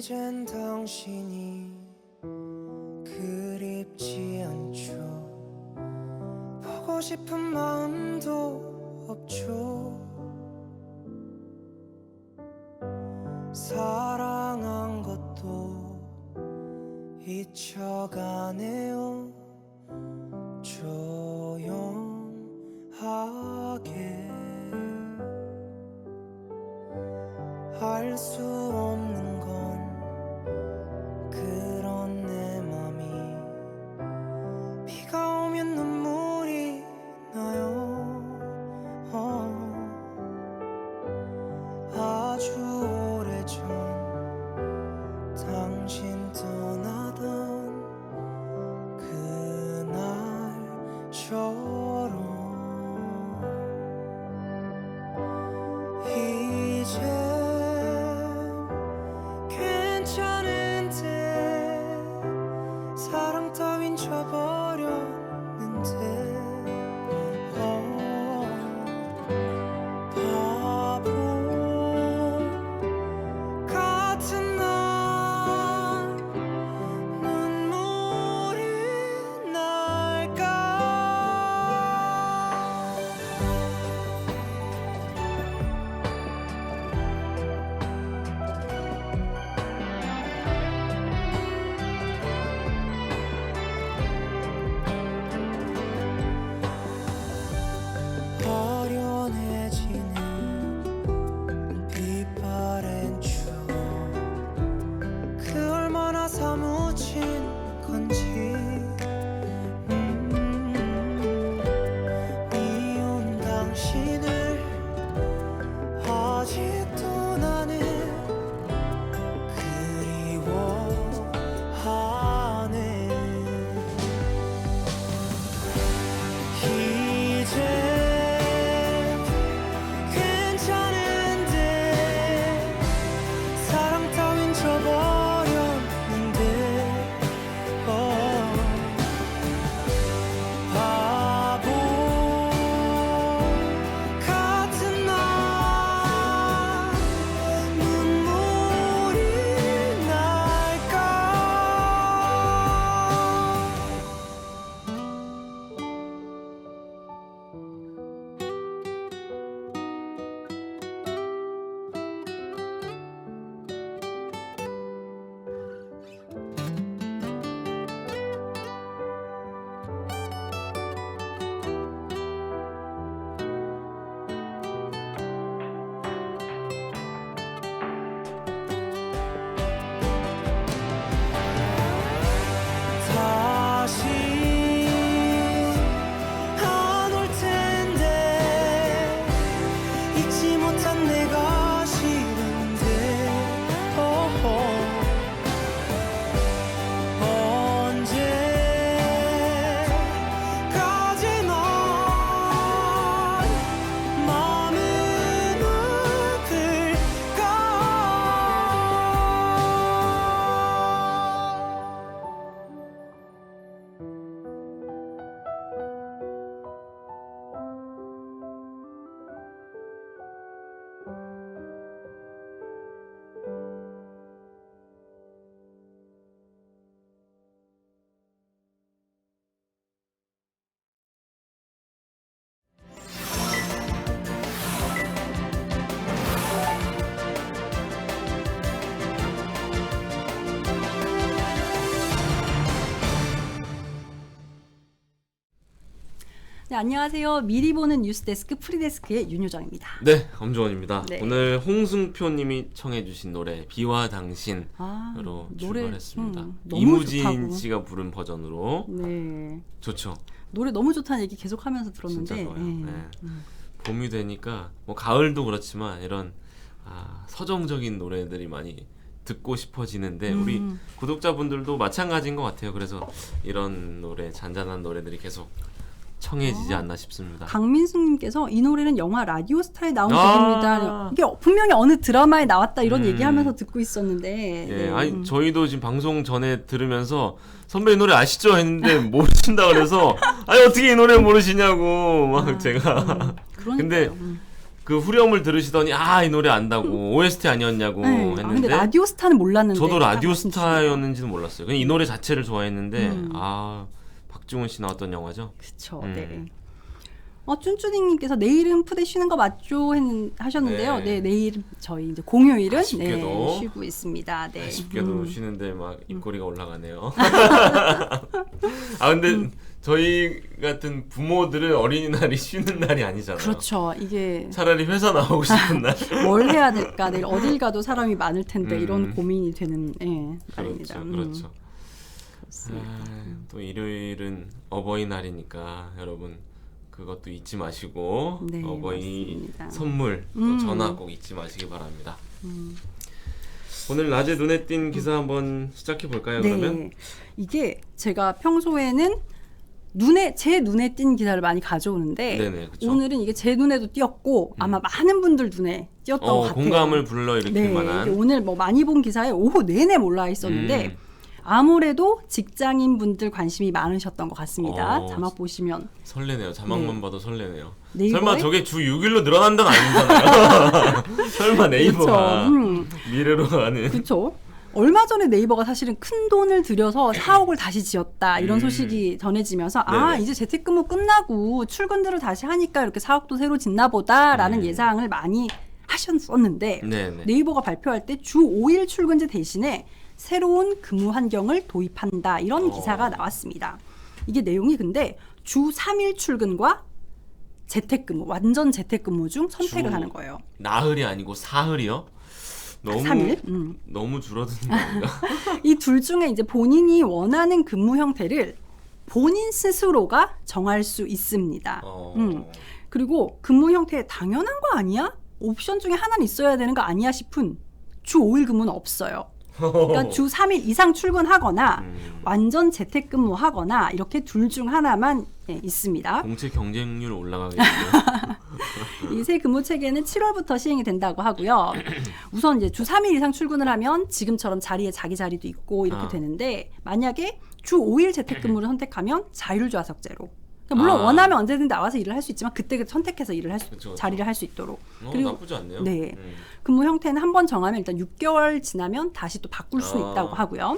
이젠 당신이 그립지 않죠. 보고 싶은 마음도 없죠. 사랑한 것도 잊혀가네요. 조용하게 알 수 없는 건 그런 내 맘이 비가 오면 눈물이 나요. 아주 오래전 당신 떠나던 그날처럼 이제 괜찮은데 사랑 따윈 져버렸는데 바보 같은 날 눈물이 날까. 어련해지는 빛바랜 추억 그 얼마나 사무친 건지. 미운 당신을 아직도 나는 그리워하네. 이제 괜찮은데 사랑 따윈 져버렸는데 바보 같은 날 눈물이 날까. 다시 안 올 텐데 잊지 못한 내가 싫은데 언제까지 넌 마음은 아플까. 네, 안녕하세요. 미리 보는 뉴스데스크 프리데스크의 윤효정입니다. 네, 엄주원입니다. 네. 오늘 홍승표님이 청해주신 노래 비와 당신으로 노래, 출발했습니다. 너무 이무진 좋다고. 씨가 부른 버전으로 네, 좋죠. 노래 너무 좋다는 얘기 계속하면서 들었는데, 진짜 좋아요. 네. 네. 봄이 되니까 뭐 가을도 그렇지만 이런 서정적인 노래들이 많이 듣고 싶어지는데 우리 구독자분들도 마찬가지인 것 같아요. 그래서 이런 노래, 잔잔한 노래들이 계속 청해지지 않나 싶습니다. 강민숙님께서 이 노래는 영화 라디오스타에 나온 곡입니다. 이게 분명히 어느 드라마에 나왔다 이런 얘기하면서 듣고 있었는데. 예, 네. 아니 저희도 지금 방송 전에 들으면서 선배 이 노래 아시죠? 했는데 모르신다 그래서 아니 어떻게 이 노래 모르시냐고 막 제가 그러니까요. 근데 그 후렴을 들으시더니 이 노래 안다고 OST 아니었냐고 네. 했는데 근데 라디오스타는 몰랐는데. 저도 딱 라디오스타였는지는 몰랐어요. 그냥 이 노래 자체를 좋아했는데 박중훈 씨 나왔던 영화죠. 그쵸. 네. 쭌쭈닝님께서 내일은 푸대 쉬는 거 맞죠? 하셨는데요. 네. 네, 내일 저희 이제 공휴일은 아쉽게도. 쉬고 있습니다. 네. 아쉽게도 쉬는데 막 입꼬리가 올라가네요. 근데 저희 같은 부모들은 어린이날이 쉬는 날이 아니잖아요. 그렇죠. 이게 차라리 회사 나오고 싶은 날. 뭘 해야 될까? 내일 어딜 가도 사람이 많을 텐데 이런 고민이 되는 날입니다. 그렇죠. 그렇습니다. 또 일요일은 어버이날이니까 여러분 그것도 잊지 마시고 네, 어버이 맞습니다. 선물 또 전화 꼭 잊지 마시기 바랍니다. 오늘 낮에 눈에 띈 기사 한번 시작해 볼까요? 네. 그러면 이게 제가 평소에는 제 눈에 띈 기사를 많이 가져오는데 네네, 그쵸. 오늘은 이게 제 눈에도 띄었고 아마 많은 분들 눈에 띄었던 것 같아요. 공감을 불러일으킬 네, 만한. 이게 오늘 뭐 많이 본 기사에 오후 내내 몰라 있었는데 아무래도 직장인 분들 관심이 많으셨던 것 같습니다. 자막 보시면 설레네요. 자막만 봐도 설레네요. 네이버에? 설마 저게 주 6일로 늘어난다는 아니잖아요. 설마 네이버가 그렇죠. 미래로 가는. 그렇죠. 얼마 전에 네이버가 사실은 큰 돈을 들여서 사옥을 다시 지었다 이런 소식이 전해지면서 네네. 이제 재택근무 끝나고 출근들을 다시 하니까 이렇게 사옥도 새로 짓나 보다라는 예상을 많이 하셨었는데 네네. 네이버가 발표할 때 주 5일 출근제 대신에 새로운 근무 환경을 도입한다 이런 기사가 나왔습니다. 이게 내용이 근데 주 3일 출근과 재택근무, 완전 재택근무 중 선택을 하는 거예요. 나흘이 아니고 사흘이요? 너무 3일? 너무 줄어드는 거 아닌가? 이 둘 중에 이제 본인이 원하는 근무 형태를 본인 스스로가 정할 수 있습니다. 그리고 근무 형태 당연한 거 아니야? 옵션 중에 하나는 있어야 되는 거 아니야 싶은 주 5일 근무는 없어요. 그러니까 주 3일 이상 출근하거나 완전 재택근무하거나 이렇게 둘 중 하나만 있습니다. 공채 경쟁률 올라가겠네요. 이 새 근무 체계는 7월부터 시행이 된다고 하고요. 우선 이제 주 3일 이상 출근을 하면 지금처럼 자리에 자기 자리도 있고 이렇게 되는데 만약에 주 5일 재택근무를 선택하면 자율좌석제로. 그러니까 물론 원하면 언제든 나와서 일을 할 수 있지만 그때 선택해서 일을 그쵸. 자리를 할 수 있도록. 나쁘지 않네요. 네. 근무 형태는 한 번 정하면 일단 6개월 지나면 다시 또 바꿀 수는 있다고 하고요.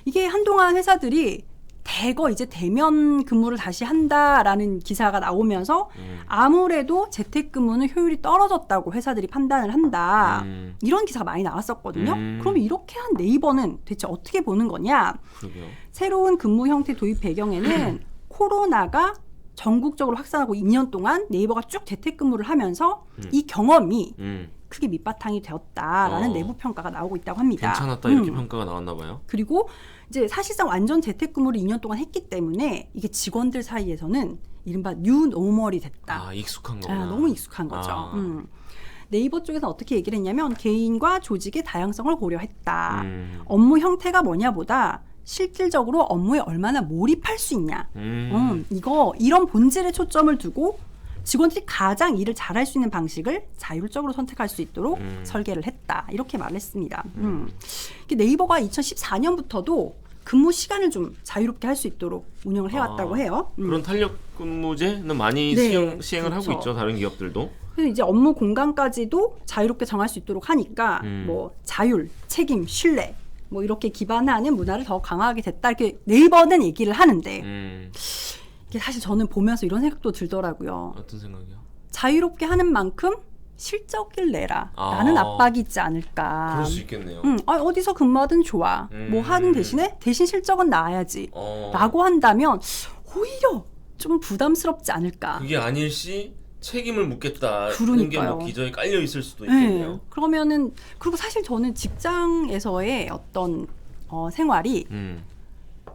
이게 한동안 회사들이 대거 이제 대면 근무를 다시 한다라는 기사가 나오면서 아무래도 재택근무는 효율이 떨어졌다고 회사들이 판단을 한다. 이런 기사가 많이 나왔었거든요. 그럼 이렇게 한 네이버는 대체 어떻게 보는 거냐? 그러게요. 새로운 근무 형태 도입 배경에는 코로나가 전국적으로 확산하고 2년 동안 네이버가 쭉 재택근무를 하면서 이 경험이 크게 밑바탕이 되었다라는 내부 평가가 나오고 있다고 합니다. 괜찮았다 이렇게 평가가 나왔나 봐요. 그리고 이제 사실상 완전 재택근무를 2년 동안 했기 때문에 이게 직원들 사이에서는 이른바 뉴노멀이 됐다. 익숙한 거구나. 너무 익숙한 거죠. 네이버 쪽에서 어떻게 얘기를 했냐면 개인과 조직의 다양성을 고려했다. 업무 형태가 뭐냐보다 실질적으로 업무에 얼마나 몰입할 수 있냐. 이런 본질에 초점을 두고 직원들이 가장 일을 잘할 수 있는 방식을 자율적으로 선택할 수 있도록 설계를 했다. 이렇게 말했습니다. 네이버가 2014년부터도 근무 시간을 좀 자유롭게 할 수 있도록 운영을 해왔다고 해요. 그런 탄력 근무제는 많이 네, 시행을 그렇죠. 하고 있죠. 다른 기업들도. 그래서 이제 업무 공간까지도 자유롭게 정할 수 있도록 하니까 뭐 자율, 책임, 신뢰 뭐 이렇게 기반하는 문화를 더 강화하게 됐다. 이렇게 네이버는 얘기를 하는데 이게 사실 저는 보면서 이런 생각도 들더라고요. 어떤 생각이요? 자유롭게 하는 만큼 실적을 내라 라는 압박이 있지 않을까. 그럴 수 있겠네요. 어디서 근무하든 좋아. 뭐 하는 대신 실적은 나와야지 라고 한다면 오히려 좀 부담스럽지 않을까. 그게 아닐 시 책임을 묻겠다. 그러니까요. 게 뭐 기저에 깔려 있을 수도 있겠네요. 네. 그러면은 그리고 사실 저는 직장에서의 어떤 생활이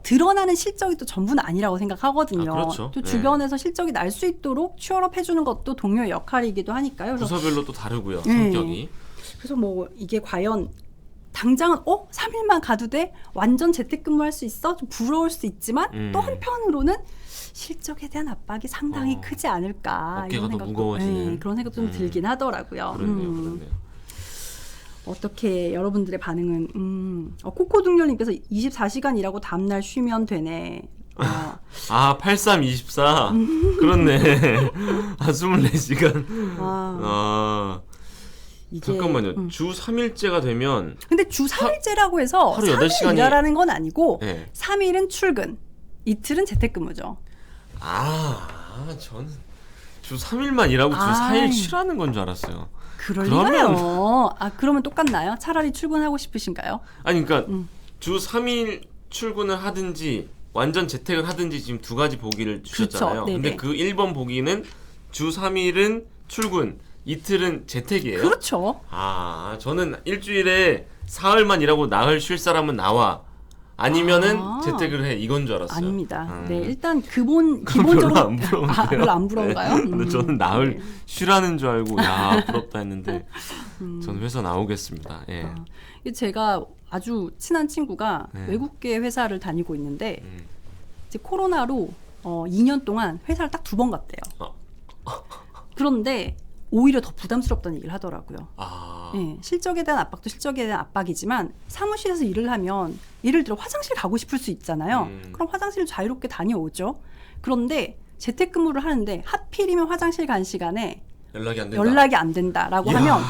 드러나는 실적이 또 전부는 아니라고 생각하거든요. 그렇죠. 또 주변에서 실적이 날 수 있도록 취업업 해주는 것도 동료의 역할이기도 하니까요. 그래서 부서별로 또 다르고요. 성격이. 그래서 뭐 이게 과연 당장은 3일만 가도 돼? 완전 재택근무할 수 있어? 좀 부러울 수 있지만 또 한편으로는 실적에 대한 압박이 상당히 크지 않을까. 어깨가 더 무거워지는. 그런 생각도 좀 들긴 하더라고요. 그렇네요. 어떻게 여러분들의 반응은 코코둥렬님께서 24시간 일하고 다음날 쉬면 되네. 아, 8324. 그렇네. 아, 24시간. 아. 이게, 잠깐만요. 주 3일제가 되면 근데 주 3일제라고 해서 하루 3일 8시간이 일하라는 건 아니고 네. 3일은 출근, 이틀은 재택근무죠. 저는 주 3일만 일하고 주 4일 쉬라는 건 줄 알았어요. 그러면 그러면 똑같나요? 차라리 출근하고 싶으신가요? 아니 그러니까 주 3일 출근을 하든지 완전 재택을 하든지 지금 두 가지 보기를 주셨잖아요. 그렇죠. 근데 그 1번 보기는 주 3일은 출근, 이틀은 재택이에요? 그렇죠. 저는 일주일에 사흘만 일하고 나흘 쉴 사람은 나와. 아니면은 재택을 해. 이건 줄 알았어요. 아닙니다. 네, 일단 별로 기본적으로 안 부러운데요. 별로 안 부러운가요? 네. 근데 저는 나흘 네. 쉬라는 줄 알고 야 부럽다 했는데 저는 회사 나오겠습니다. 예. 제가 아주 친한 친구가 네. 외국계 회사를 다니고 있는데 이제 코로나로 2년 동안 회사를 딱 2번 갔대요. 그런데 오히려 더 부담스럽다는 얘기를 하더라고요. 네, 실적에 대한 압박도 실적에 대한 압박이지만 사무실에서 일을 하면 예를 들어 화장실 가고 싶을 수 있잖아요. 그럼 화장실 자유롭게 다녀오죠. 그런데 재택근무를 하는데 하필이면 화장실 간 시간에 연락이 안 된다라고 하면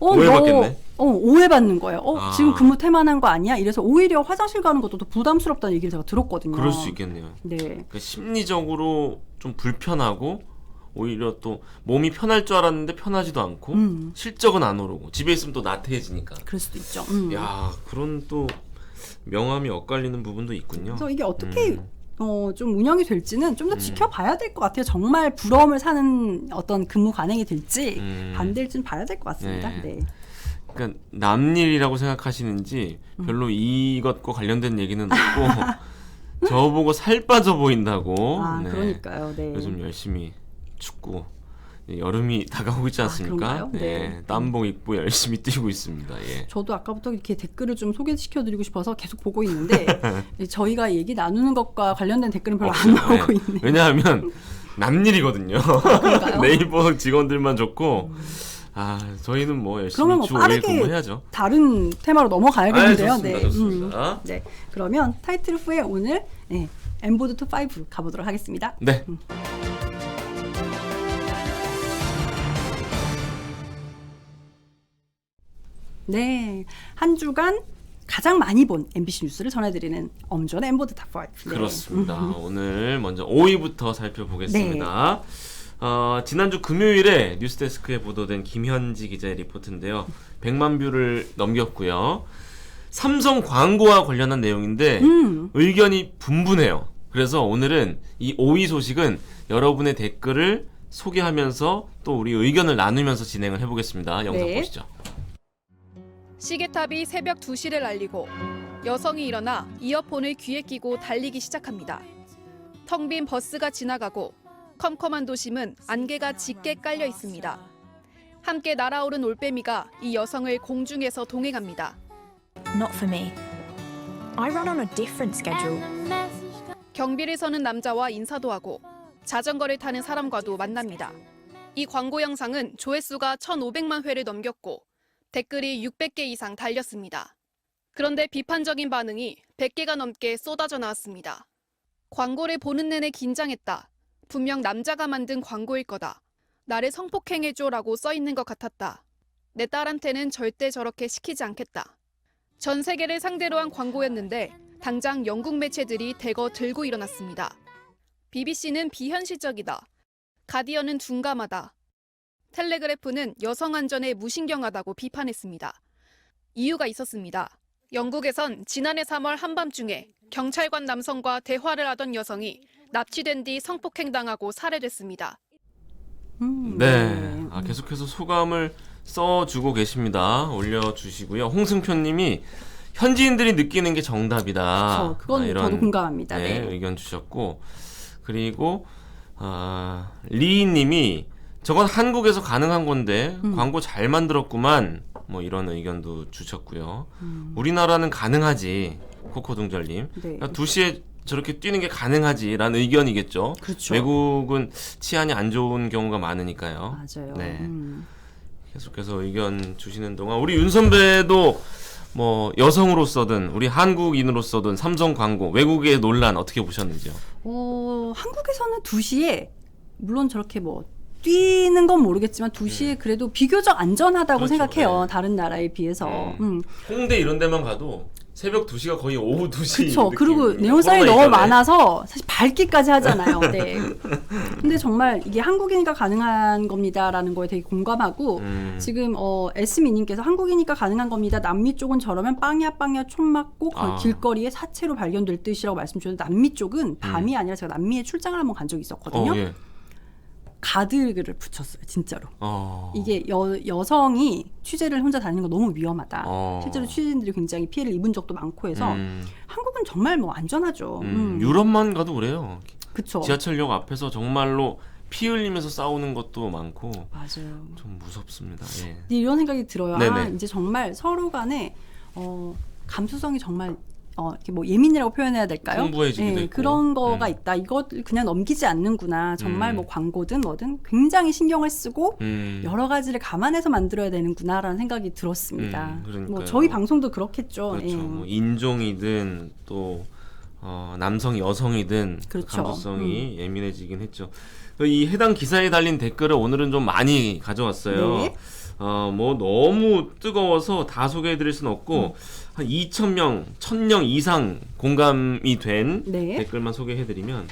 오해받겠네. 오해받는 거예요. 지금 근무 태만한 거 아니야? 이래서 오히려 화장실 가는 것도 더 부담스럽다는 얘기를 제가 들었거든요. 그럴 수 있겠네요. 네. 그러니까 심리적으로 좀 불편하고 오히려 또 몸이 편할 줄 알았는데 편하지도 않고 실적은 안 오르고 집에 있으면 또 나태해지니까. 그럴 수도 있죠. 야, 그런 또 명암이 엇갈리는 부분도 있군요. 그래서 이게 어떻게 좀 운영이 될지는 좀 더 지켜봐야 될 것 같아요. 정말 부러움을 사는 어떤 근무 관행이 될지 반대일지는 봐야 될 것 같습니다. 네. 그러니까 남일이라고 생각하시는지 별로 이것과 관련된 얘기는 없고 저보고 살 빠져 보인다고. 그러니까요. 네. 요즘 열심히 축구 여름이 다가오고 있지 않습니까? 그런가요? 네. 땀복 입고 열심히 뛰고 있습니다. 예. 저도 아까부터 이렇게 댓글을 좀 소개시켜드리고 싶어서 계속 보고 있는데 저희가 얘기 나누는 것과 관련된 댓글은 별로 안 나오고 있네요. 왜냐하면 남일이거든요. 네이버 직원들만 좋고 저희는 뭐 열심히 주 5일 근무해야죠. 다른 테마로 넘어가야겠는데요. 좋습니다. 좋습니다. 네, 그러면 타이틀 후에 오늘 엠보드 투 5 가보도록 하겠습니다. 네. 네, 한 주간 가장 많이 본 MBC 뉴스를 전해드리는 엄전의 엠보드 탑 5. 네. 그렇습니다. 오늘 먼저 5위부터 살펴보겠습니다. 지난주 금요일에 뉴스데스크에 보도된 김현지 기자의 리포트인데요. 100만 뷰를 넘겼고요. 삼성 광고와 관련한 내용인데 의견이 분분해요. 그래서 오늘은 이 5위 소식은 여러분의 댓글을 소개하면서 또 우리 의견을 나누면서 진행을 해보겠습니다. 영상 보시죠. 시계탑이 새벽 2시를 알리고 여성이 일어나 이어폰을 귀에 끼고 달리기 시작합니다. 텅 빈 버스가 지나가고 컴컴한 도심은 안개가 짙게 깔려 있습니다. 함께 날아오른 올빼미가 이 여성을 공중에서 동행합니다. Not for me. I run on a different schedule. 경비를 서는 남자와 인사도 하고 자전거를 타는 사람과도 만납니다. 이 광고 영상은 조회수가 1,500만 회를 넘겼고 댓글이 600개 이상 달렸습니다. 그런데 비판적인 반응이 100개가 넘게 쏟아져 나왔습니다. 광고를 보는 내내 긴장했다. 분명 남자가 만든 광고일 거다. 나를 성폭행해줘라고 써있는 것 같았다. 내 딸한테는 절대 저렇게 시키지 않겠다. 전 세계를 상대로 한 광고였는데 당장 영국 매체들이 대거 들고 일어났습니다. BBC는 비현실적이다. 가디언은 둔감하다. 텔레그래프는 여성 안전에 무신경하다고 비판했습니다. 이유가 있었습니다. 영국에선 지난해 3월 한밤중에 경찰관 남성과 대화를 하던 여성이 납치된 뒤 성폭행당하고 살해됐습니다. 네, 계속해서 소감을 써주고 계십니다. 올려주시고요. 홍승표님이 현지인들이 느끼는 게 정답이다. 그건 이런, 저도 공감합니다. 네, 의견 주셨고, 그리고 리희님이 저건 한국에서 가능한 건데 광고 잘 만들었구만. 뭐 이런 의견도 주셨고요. 우리나라는 가능하지. 코코둥절님. 네. 2시에 저렇게 뛰는 게 가능하지라는 의견이겠죠. 그렇죠. 외국은 치안이 안 좋은 경우가 많으니까요. 맞아요. 네. 계속해서 의견 주시는 동안 우리 윤 선배도 뭐 여성으로서든 우리 한국인으로서든 삼성 광고 외국의 논란 어떻게 보셨는지요? 한국에서는 2시에 물론 저렇게 뭐 뛰는 건 모르겠지만 2시에 그래도 비교적 안전하다고 그렇죠. 생각해요. 네. 다른 나라에 비해서. 홍대 이런 데만 가도 새벽 2시가 거의 오후 2시 그렇죠. 그리고 느낌입니다. 네온사인이 코로나 너무 이전에. 많아서 사실 밝기까지 하잖아요. 네. 근데 정말 이게 한국이니까 가능한 겁니다라는 거에 되게 공감하고 지금 에스미님께서 한국이니까 가능한 겁니다. 남미 쪽은 저러면 빵야 총 맞고 길거리에 사체로 발견될 듯이라고 말씀 주셨는데 남미 쪽은 밤이 아니라 제가 남미에 출장을 한번 간 적이 있었거든요. 예. 가드를 붙였어요. 진짜로. 어. 이게 여성이 취재를 혼자 다니는 거 너무 위험하다. 실제로 취재진들이 굉장히 피해를 입은 적도 많고 해서 한국은 정말 뭐 안전하죠. 유럽만 가도 그래요. 그쵸. 지하철역 앞에서 정말로 피 흘리면서 싸우는 것도 많고 맞아요. 좀 무섭습니다. 예. 근데 이런 생각이 들어요. 네네. 이제 정말 서로 간에 감수성이 정말 이렇게 뭐 예민이라고 표현해야 될까요? 풍부해지기도 했고. 그런 거가 있다. 이것 그냥 넘기지 않는구나. 정말 뭐 광고든 뭐든 굉장히 신경을 쓰고 여러 가지를 감안해서 만들어야 되는구나라는 생각이 들었습니다. 그러니까요. 뭐 저희 방송도 그렇겠죠. 그렇죠. 예. 뭐 인종이든 또 남성 여성이든 그렇죠. 감수성이 예민해지긴 했죠. 이 해당 기사에 달린 댓글을 오늘은 좀 많이 가져왔어요. 네. 뭐 너무 뜨거워서 다 소개해드릴 수는 없고 한 2,000명, 1,000명 이상 공감이 된 네. 댓글만 소개해드리면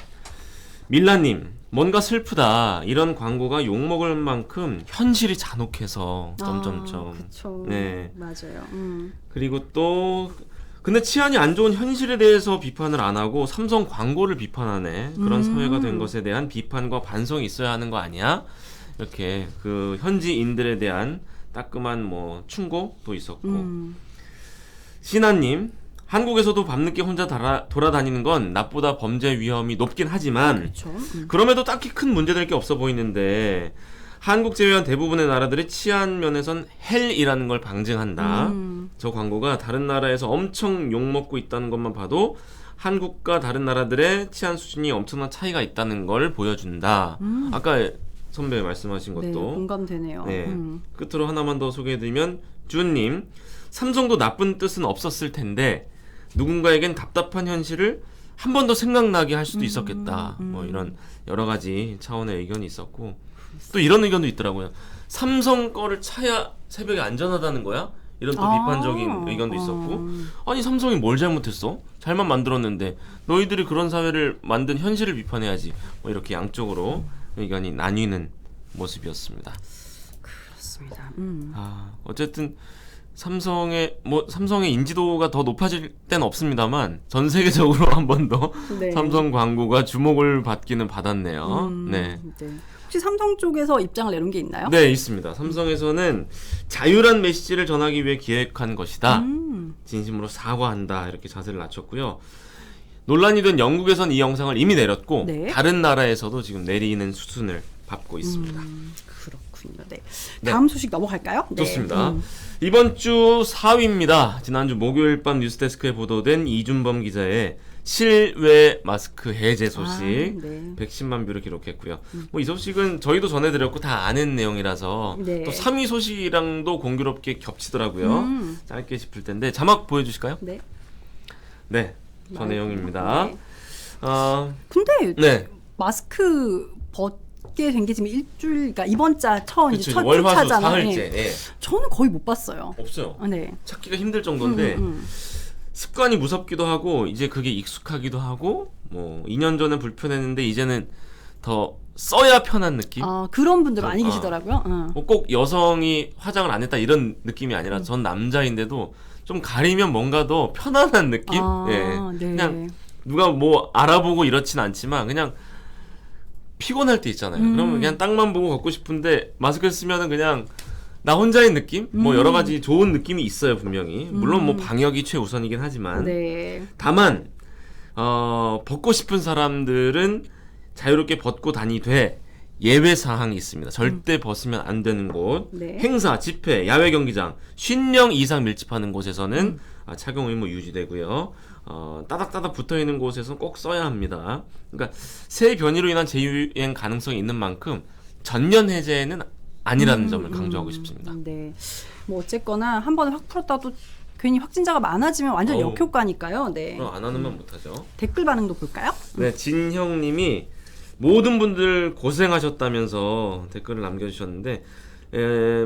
밀라님 뭔가 슬프다. 이런 광고가 욕먹을 만큼 현실이 잔혹해서 점점점. 그렇죠. 네. 맞아요. 그리고 또 근데 치안이 안 좋은 현실에 대해서 비판을 안 하고 삼성 광고를 비판하네. 그런 사회가 된 것에 대한 비판과 반성이 있어야 하는 거 아니야? 이렇게 그 현지인들에 대한 따끔한 뭐 충고도 있었고. 신하님, 한국에서도 밤늦게 혼자 돌아다니는 건 낮보다 범죄 위험이 높긴 하지만 그렇죠. 그럼에도 딱히 큰 문제될 게 없어 보이는데 한국 제외한 대부분의 나라들이 치안 면에선 헬이라는 걸 방증한다. 저 광고가 다른 나라에서 엄청 욕먹고 있다는 것만 봐도 한국과 다른 나라들의 치안 수준이 엄청난 차이가 있다는 걸 보여준다. 아까 선배 말씀하신 것도 네, 공감되네요. 네. 끝으로 하나만 더 소개해드리면 주은님, 삼성도 나쁜 뜻은 없었을 텐데 누군가에겐 답답한 현실을 한 번 더 생각나게 할 수도 있었겠다. 뭐 이런 여러 가지 차원의 의견이 있었고 또 이런 의견도 있더라고요. 삼성 거를 차야 새벽에 안전하다는 거야? 이런 또 비판적인 의견도 있었고 아니 삼성이 뭘 잘못했어? 잘만 만들었는데 너희들이 그런 사회를 만든 현실을 비판해야지. 뭐 이렇게 양쪽으로 의견이 나뉘는 모습이었습니다. 그렇습니다. 어쨌든 삼성의 인지도가 더 높아질 때는 없습니다만 전 세계적으로 한 번 더 네. 삼성 광고가 주목을 받기는 받았네요. 네. 네. 혹시 삼성 쪽에서 입장을 내놓은 게 있나요? 네, 있습니다. 삼성에서는 자유란 메시지를 전하기 위해 기획한 것이다. 진심으로 사과한다. 이렇게 자세를 낮췄고요. 논란이 된 영국에선 이 영상을 이미 내렸고 네. 다른 나라에서도 지금 내리는 수순을 밟고 있습니다. 그렇군요. 네. 네. 다음 소식 넘어갈까요? 네. 좋습니다. 이번 주 4위입니다. 지난주 목요일 밤 뉴스데스크에 보도된 이준범 기자의 실외 마스크 해제 소식. 네. 110만 뷰를 기록했고요. 뭐 이 소식은 저희도 전해드렸고 다 아는 내용이라서 네. 또 3위 소식이랑도 공교롭게 겹치더라고요. 짧게 짚을 텐데 자막 보여주실까요? 네. 네, 저 내용입니다. 네. 근데 네. 마스크 벗게 된 게 지금 일주일, 그러니까 이번 자 첫 그쵸, 월화수 주차잖아요. 사흘째. 네. 예. 저는 거의 못 봤어요. 없어요. 네. 찾기가 힘들 정도인데 습관이 무섭기도 하고 이제 그게 익숙하기도 하고 뭐 2년 전에 불편했는데 이제는 더 써야 편한 느낌? 그런 분들 많이 계시더라고요. 뭐 꼭 여성이 화장을 안 했다 이런 느낌이 아니라 전 남자인데도 좀 가리면 뭔가 더 편안한 느낌? 예. 네. 그냥 누가 뭐 알아보고 이렇진 않지만 그냥 피곤할 때 있잖아요. 그러면 그냥 땅만 보고 걷고 싶은데 마스크를 쓰면은 그냥 나 혼자인 느낌? 뭐 여러 가지 좋은 느낌이 있어요, 분명히. 물론 뭐 방역이 최우선이긴 하지만. 네. 다만 벗고 싶은 사람들은 자유롭게 벗고 다니되 예외 사항이 있습니다. 절대 벗으면 안 되는 곳. 네. 행사, 집회, 야외 경기장 50명 이상 밀집하는 곳에서는 착용 의무 유지되고요. 따닥따닥 붙어있는 곳에서는 꼭 써야 합니다. 그러니까 새 변이로 인한 재유행 가능성이 있는 만큼 전면 해제는 아니라는 점을 강조하고 싶습니다. 네. 뭐 어쨌거나 한 번에 확 풀었다도 괜히 확진자가 많아지면 완전 어우. 역효과니까요. 네. 그럼 안 하는 만 못하죠. 댓글 반응도 볼까요? 네, 진형님이 모든 분들 고생하셨다면서 댓글을 남겨주셨는데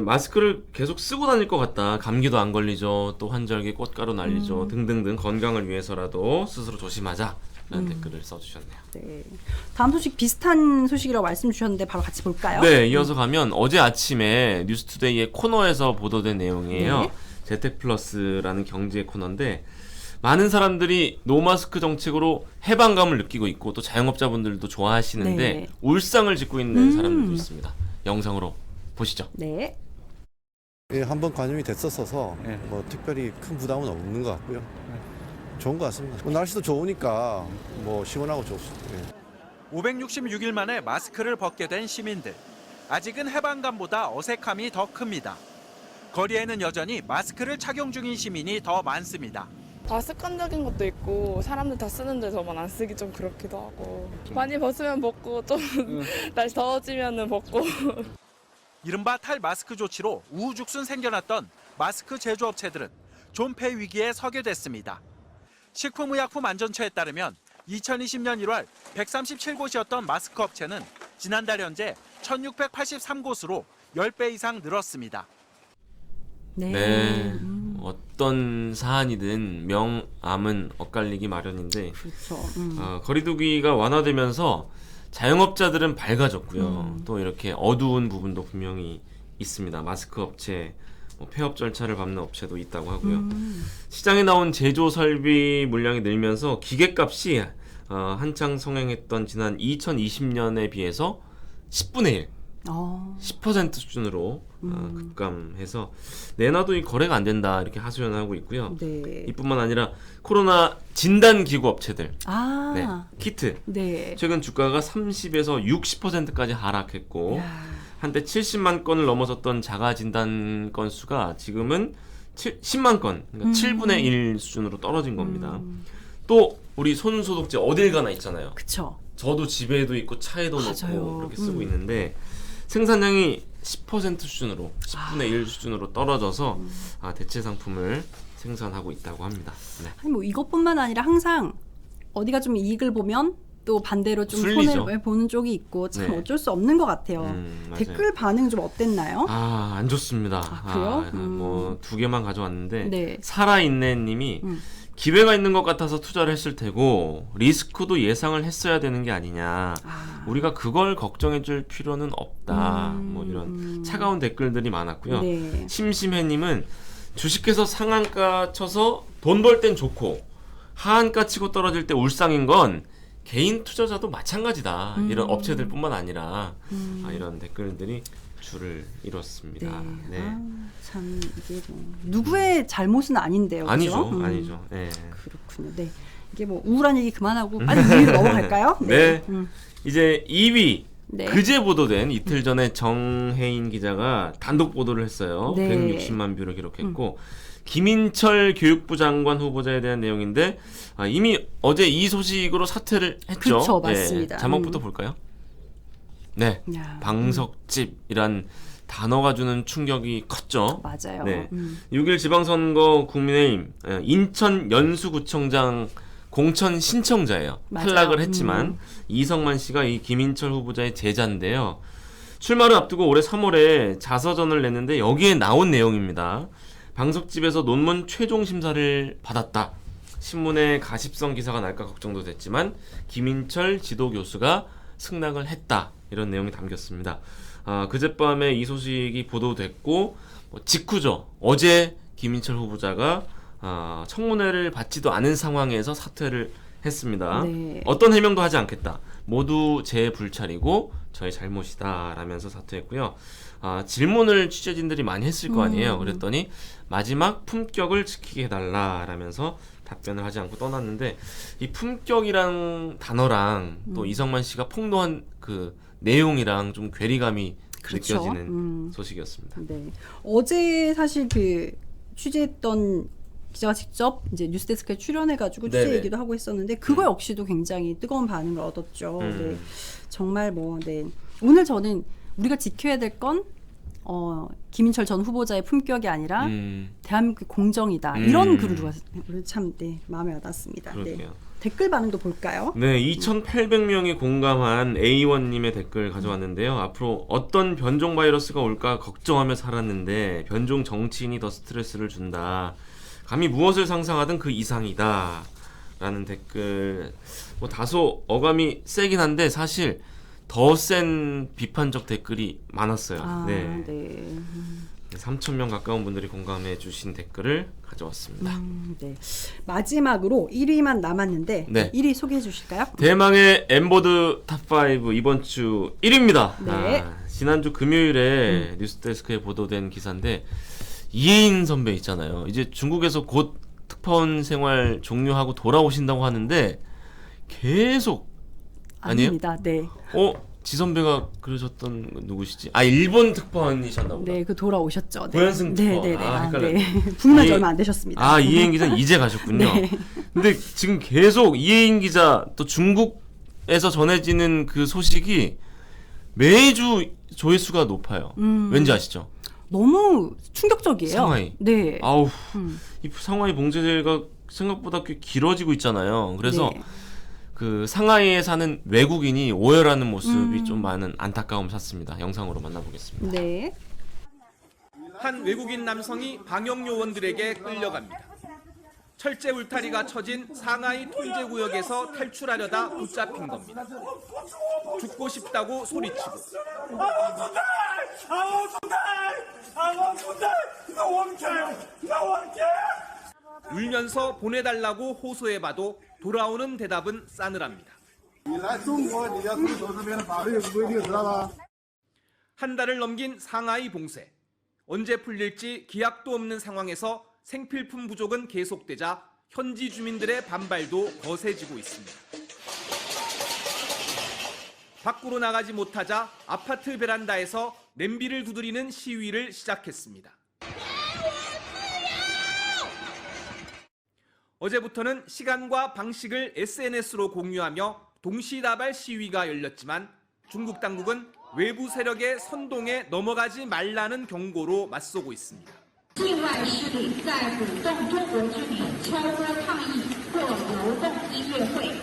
마스크를 계속 쓰고 다닐 것 같다. 감기도 안 걸리죠. 또 환절기 꽃가루 날리죠. 등등등 건강을 위해서라도 스스로 조심하자. 라는 댓글을 써주셨네요. 네. 다음 소식 비슷한 소식이라고 말씀 주셨는데 바로 같이 볼까요? 네, 이어서 가면 어제 아침에 뉴스투데이의 코너에서 보도된 내용이에요. 네. 재택플러스라는 경제 코너인데 많은 사람들이 노마스크 정책으로 해방감을 느끼고 있고 또 자영업자분들도 좋아하시는데 네. 울상을 짓고 있는 사람들도 있습니다. 영상으로 보시죠. 네. 예, 한번 관여이 됐었어서 뭐 특별히 큰 부담은 없는 것 같고요. 좋은 것 같습니다. 뭐 날씨도 좋으니까 뭐 시원하고 좋습니다. 566일 만에 마스크를 벗게 된 시민들. 아직은 해방감보다 어색함이 더 큽니다. 거리에는 여전히 마스크를 착용 중인 시민이 더 많습니다. 다 습관적인 것도 있고 사람들 다 쓰는데 저만 안 쓰기 좀 그렇기도 하고 많이 벗으면 벗고 좀 날씨 더워지면 벗고 이른바 탈마스크 조치로 우후죽순 생겨났던 마스크 제조업체들은 존폐 위기에 서게 됐습니다. 식품의약품안전처에 따르면 2020년 1월 137곳이었던 마스크 업체는 지난달 현재 1683곳으로 10배 이상 늘었습니다. 네. 네. 어떤 사안이든 명암은 엇갈리기 마련인데 그렇죠. 거리두기가 완화되면서 자영업자들은 밝아졌고요. 또 이렇게 어두운 부분도 분명히 있습니다. 마스크 업체, 폐업 절차를 밟는 업체도 있다고 하고요. 시장에 나온 제조 설비 물량이 늘면서 기계값이 한창 성행했던 지난 2020년에 비해서 10분의 1, 10% 수준으로 급감해서 내놔도 이 거래가 안 된다 이렇게 하소연하고 있고요. 네. 이뿐만 아니라 코로나 진단 기구 업체들, 아. 네, 키트 네. 최근 주가가 30에서 60%까지 하락했고 야. 한때 70만 건을 넘어섰던 자가 진단 건수가 지금은 10만 건, 그러니까 7분의 1 수준으로 떨어진 겁니다. 또 우리 손 소독제 어딜 가나 있잖아요. 그쵸. 저도 집에도 있고 차에도 맞아요. 넣고 그렇게 쓰고 있는데 생산량이 10% 수준으로 10분의 1 수준으로 떨어져서 대체 상품을 생산하고 있다고 합니다. 네. 아니 뭐 이것뿐만 아니라 항상 어디가 좀 이익을 보면 또 반대로 좀 순리죠. 손해를 보는 쪽이 있고 참 네. 어쩔 수 없는 것 같아요. 맞아요. 댓글 반응 좀 어땠나요? 안 좋습니다. 그래요? 뭐 두 개만 가져왔는데 네. 살아있네님이 기회가 있는 것 같아서 투자를 했을 테고 리스크도 예상을 했어야 되는 게 아니냐. 우리가 그걸 걱정해줄 필요는 없다. 뭐 이런 차가운 댓글들이 많았고요. 네. 심심해님은 주식해서 상한가 쳐서 돈 벌 땐 좋고 하한가 치고 떨어질 때 울상인 건 개인 투자자도 마찬가지다. 이런 업체들뿐만 아니라 이런 댓글들이 줄을 이뤘습니다. 네. 참 이게 뭐 누구의 잘못은 아닌데요. 그죠? 아니죠, 아니죠. 네. 그렇군요. 네. 이게 뭐 우울한 얘기 그만하고 빨리 2위로 넘어갈까요? 네. 이제 2위. 네. 그제 보도된 이틀 전에 정혜인 기자가 단독 보도를 했어요. 네. 160만 뷰를 기록했고 김인철 교육부 장관 후보자에 대한 내용인데 이미 어제 이 소식으로 사퇴를 했죠. 그쵸, 맞습니다. 자막부터 볼까요? 네, 야, 방석집이란 단어가 주는 충격이 컸죠. 맞아요. 네, 6일 지방선거 국민의힘 인천 연수구청장 공천 신청자예요. 맞아요. 탈락을 했지만 이성만 씨가 이 김인철 후보자의 제자인데요. 출마를 앞두고 올해 3월에 자서전을 냈는데 여기에 나온 내용입니다. 방석집에서 논문 최종 심사를 받았다. 신문에 가십성 기사가 날까 걱정도 됐지만 김인철 지도교수가 승낙을 했다. 이런 내용이 담겼습니다. 그젯밤에 이 소식이 보도됐고 직후죠. 어제 김인철 후보자가 청문회를 받지도 않은 상황에서 사퇴를 했습니다. 네. 어떤 해명도 하지 않겠다. 모두 제 불찰이고 저의 잘못이다 라면서 사퇴했고요. 질문을 취재진들이 많이 했을 거 아니에요. 그랬더니 마지막 품격을 지키게 해달라 라면서 답변을 하지 않고 떠났는데 이 품격이란 단어랑 또 이성만 씨가 폭로한 그 내용이랑 좀 괴리감이 그렇죠. 느껴지는 소식이었습니다. 네. 어제 사실 그 취재했던 기자가 직접 이제 뉴스데스크에 출연해가지고 취재 네네. 얘기도 하고 했었는데 그거 역시도 굉장히 뜨거운 반응을 얻었죠. 네. 정말 뭐 네. 오늘 저는 우리가 지켜야 될 건 김인철 전 후보자의 품격이 아니라 대한민국의 공정이다. 이런 글을 누가 참 마음에 와닿았습니다. 네. 그러게요. 댓글 반응도 볼까요? 네, 2,800명이 공감한 A1님의 댓글 가져왔는데요. 앞으로 어떤 변종 바이러스가 올까 걱정하며 살았는데 변종 정치인이 더 스트레스를 준다. 감히 무엇을 상상하든 그 이상이다. 라는 댓글. 뭐 다소 어감이 세긴 한데 사실 더 센 비판적 댓글이 많았어요. 네. 3,000명 가까운 분들이 공감해 주신 댓글을 가져왔습니다. 네. 마지막으로 1위만 남았는데 네. 1위 소개해 주실까요? 대망의 엠보드 탑5 이번 주 1위입니다. 네. 지난주 금요일에 뉴스데스크에 보도된 기사인데 이혜인 선배 있잖아요. 이제 중국에서 곧 특파원 생활 종료하고 돌아오신다고 하는데 계속 아니에요? 아닙니다. 네. 지 선배가 그러셨던 누구시지? 일본 특파원이셨나 보다. 네, 고현승 고현승 특파원. 네. 헷갈렸네. 부임한 지 얼마 안 되셨습니다. 이혜인 기자 이제 가셨군요. 네. 근데 지금 계속 이혜인 기자 또 중국에서 전해지는 그 소식이 매주 조회수가 높아요. 왠지 아시죠? 너무 충격적이에요. 상하이. 네. 이 상하이 봉쇄가 생각보다 꽤 길어지고 있잖아요. 그래서 네. 그 상하이에 사는 외국인이 오열하는 모습이 좀 많은 안타까움을 샀습니다. 영상으로 만나보겠습니다. 네. 한 외국인 남성이 방역 요원들에게 끌려갑니다. 철제 울타리가 쳐진 상하이 통제구역에서 탈출하려다 붙잡힌 겁니다. 죽고 싶다고 소리치고 울면서 보내달라고 호소해봐도 돌아오는 대답은 싸늘합니다. 한 달을 넘긴 상하이 봉쇄. 언제 풀릴지 기약도 없는 상황에서 생필품 부족은 계속되자 현지 주민들의 반발도 거세지고 있습니다. 밖으로 나가지 못하자 아파트 베란다에서 냄비를 두드리는 시위를 시작했습니다. 어제부터는 시간과 방식을 SNS로 공유하며 동시다발 시위가 열렸지만 중국 당국은 외부 세력의 선동에 넘어가지 말라는 경고로 맞서고 있습니다. 境外势力在鼓动中国居民敲锅抗议或游动音乐会，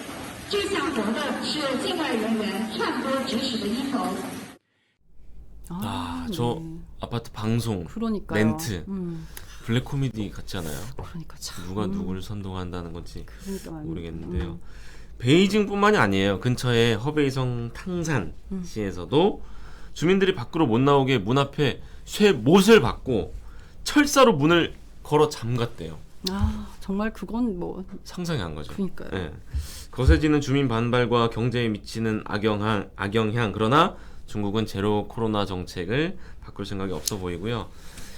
这项活动是境外人员篡播指使的阴谋。 저 아파트 방송 그러니까요. 멘트 블랙 코미디 같지 않아요? 그러니까 참. 누가 누구를 선동한다는 건지 그러니까 모르겠는데요. 베이징뿐만이 아니에요. 근처에 허베이성 탕산시에서도 주민들이 밖으로 못 나오게 문 앞에 쇠 못을 박고 철사로 문을 걸어 잠갔대요. 정말 그건 뭐 상상이 안 가죠. 그러니까요. 네. 거세지는 주민 반발과 경제에 미치는 악영향. 그러나 중국은 제로 코로나 정책을 바꿀 생각이 없어 보이고요.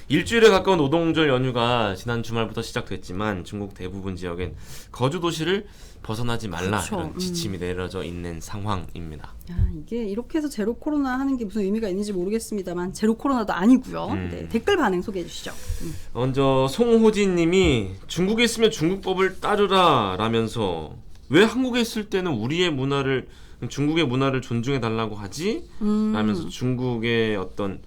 일주일에 가까운 노동절 연휴가 지난 주말부터 시작됐지만 중국 대부분 지역엔 거주 도시를 벗어나지 말라 그렇죠. 이런 지침이 내려져 있는 상황입니다. 이게 이렇게 해서 제로 코로나 하는 게 무슨 의미가 있는지 모르겠습니다만 제로 코로나도 아니고요. 네, 댓글 반응 소개해 주시죠. 먼저 송호진 님이 중국에 있으면 중국법을 따르라 라면서 왜 한국에 있을 때는 중국의 문화를 존중해 달라고 하지? 라면서 중국의 어떤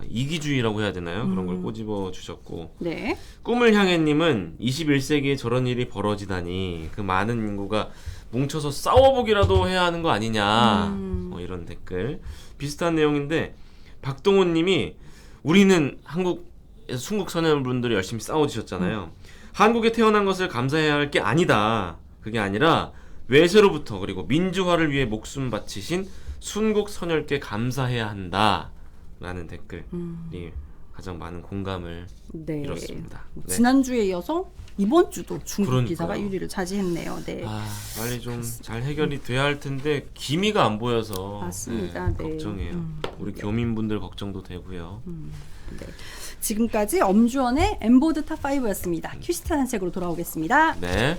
이기주의라고 해야 되나요? 그런 걸 꼬집어 주셨고 네. 꿈을 향해 님은 21세기에 저런 일이 벌어지다니 그 많은 인구가 뭉쳐서 싸워보기라도 해야 하는 거 아니냐 이런 댓글 비슷한 내용인데 박동훈 님이 우리는 한국에서 순국 소년분들이 열심히 싸워주셨잖아요. 한국에 태어난 것을 감사해야 할 게 아니다. 그게 아니라 외세로부터 그리고 민주화를 위해 목숨 바치신 순국 선열께 감사해야 한다 라는 댓글이 가장 많은 공감을 이뤘습니다. 네. 지난주에 이어서 이번 주도 중국 그러니까요. 기사가 1위를 차지했네요. 네. 빨리 좀 잘 해결이 돼야 할 텐데 기미가 안 보여서 맞습니다. 네. 걱정이에요. 우리 교민분들 걱정도 되고요. 네. 지금까지 엄주원의 엠보드 탑5였습니다. 큐시트 산책으로 돌아오겠습니다. 네.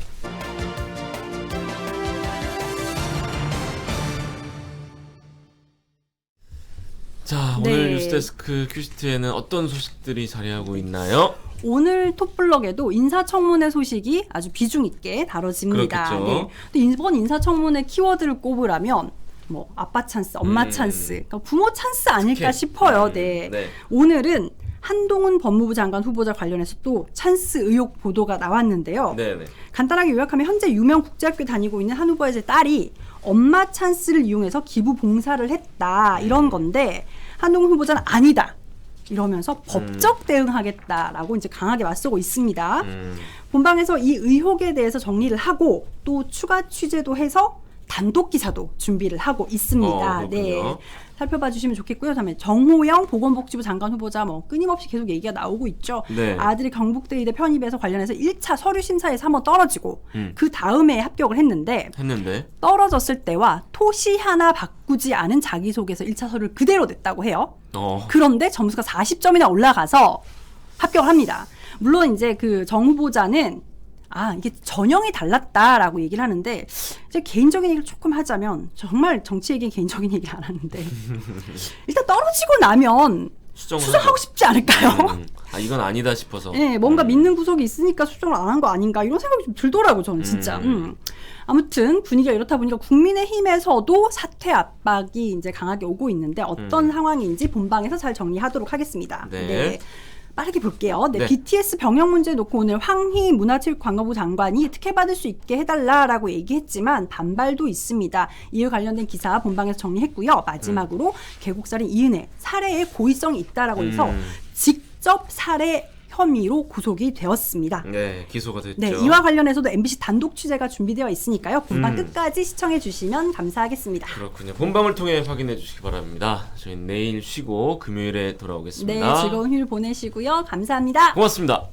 자, 오늘 네. 뉴스데스크 큐시트에는 어떤 소식들이 자리하고 있나요? 오늘 톱블럭에도 인사청문회 소식이 아주 비중 있게 다뤄집니다. 그렇겠죠. 네. 근데 이번 인사청문회 키워드를 꼽으라면 뭐 아빠 찬스, 엄마 찬스, 그러니까 부모 찬스 아닐까 싶어요. 네. 네. 오늘은 한동훈 법무부 장관 후보자 관련해서 또 찬스 의혹 보도가 나왔는데요. 네네. 간단하게 요약하면 현재 유명 국제학교 다니고 있는 한 후보의 딸이 엄마 찬스를 이용해서 기부 봉사를 했다 이런 건데 한동훈 후보자는 아니다 이러면서 법적 대응하겠다라고 이제 강하게 맞서고 있습니다. 본방에서 이 의혹에 대해서 정리를 하고 또 추가 취재도 해서 단독 기사도 준비를 하고 있습니다. 네. 살펴봐 주시면 좋겠고요. 다음에 정호영 보건복지부 장관 후보자 뭐 끊임없이 계속 얘기가 나오고 있죠. 네. 아들이 경북대 의대 편입에서 관련해서 1차 서류 심사에서 한번 떨어지고 그 다음에 합격을 했는데 떨어졌을 때와 토시 하나 바꾸지 않은 자기소개서 1차 서류를 그대로 냈다고 해요. 그런데 점수가 40점이나 올라가서 합격을 합니다. 물론 이제 그 정 후보자는 이게 전형이 달랐다라고 얘기를 하는데 이제 개인적인 얘기를 조금 하자면 정말 정치 얘기는 개인적인 얘기를 안 하는데 일단 떨어지고 나면 수정하고 싶지 않을까요? 이건 아니다 싶어서. 네, 뭔가 믿는 구석이 있으니까 수정을 안 한 거 아닌가 이런 생각이 좀 들더라고요. 저는 진짜. 아무튼 분위기가 이렇다 보니까 국민의힘에서도 사퇴 압박이 이제 강하게 오고 있는데 어떤 상황인지 본방에서 잘 정리하도록 하겠습니다. 네. 빠르게 볼게요. 네, BTS 병역 문제 놓고 오늘 황희 문화체육관광부 장관이 특혜받을 수 있게 해달라라고 얘기했지만 반발도 있습니다. 이에 관련된 기사 본방에서 정리했고요. 마지막으로 계곡살인 이은혜 살해의 고의성이 있다라고 해서 직접 살해 혐의로 구속이 되었습니다. 네, 기소가 됐죠. 네, 이와 관련해서도 MBC 단독 취재가 준비되어 있으니까요. 본방 끝까지 시청해 주시면 감사하겠습니다. 그렇군요. 본방을 통해 확인해 주시기 바랍니다. 저희는 내일 쉬고 금요일에 돌아오겠습니다. 네, 즐거운 휴일 보내시고요. 감사합니다. 고맙습니다.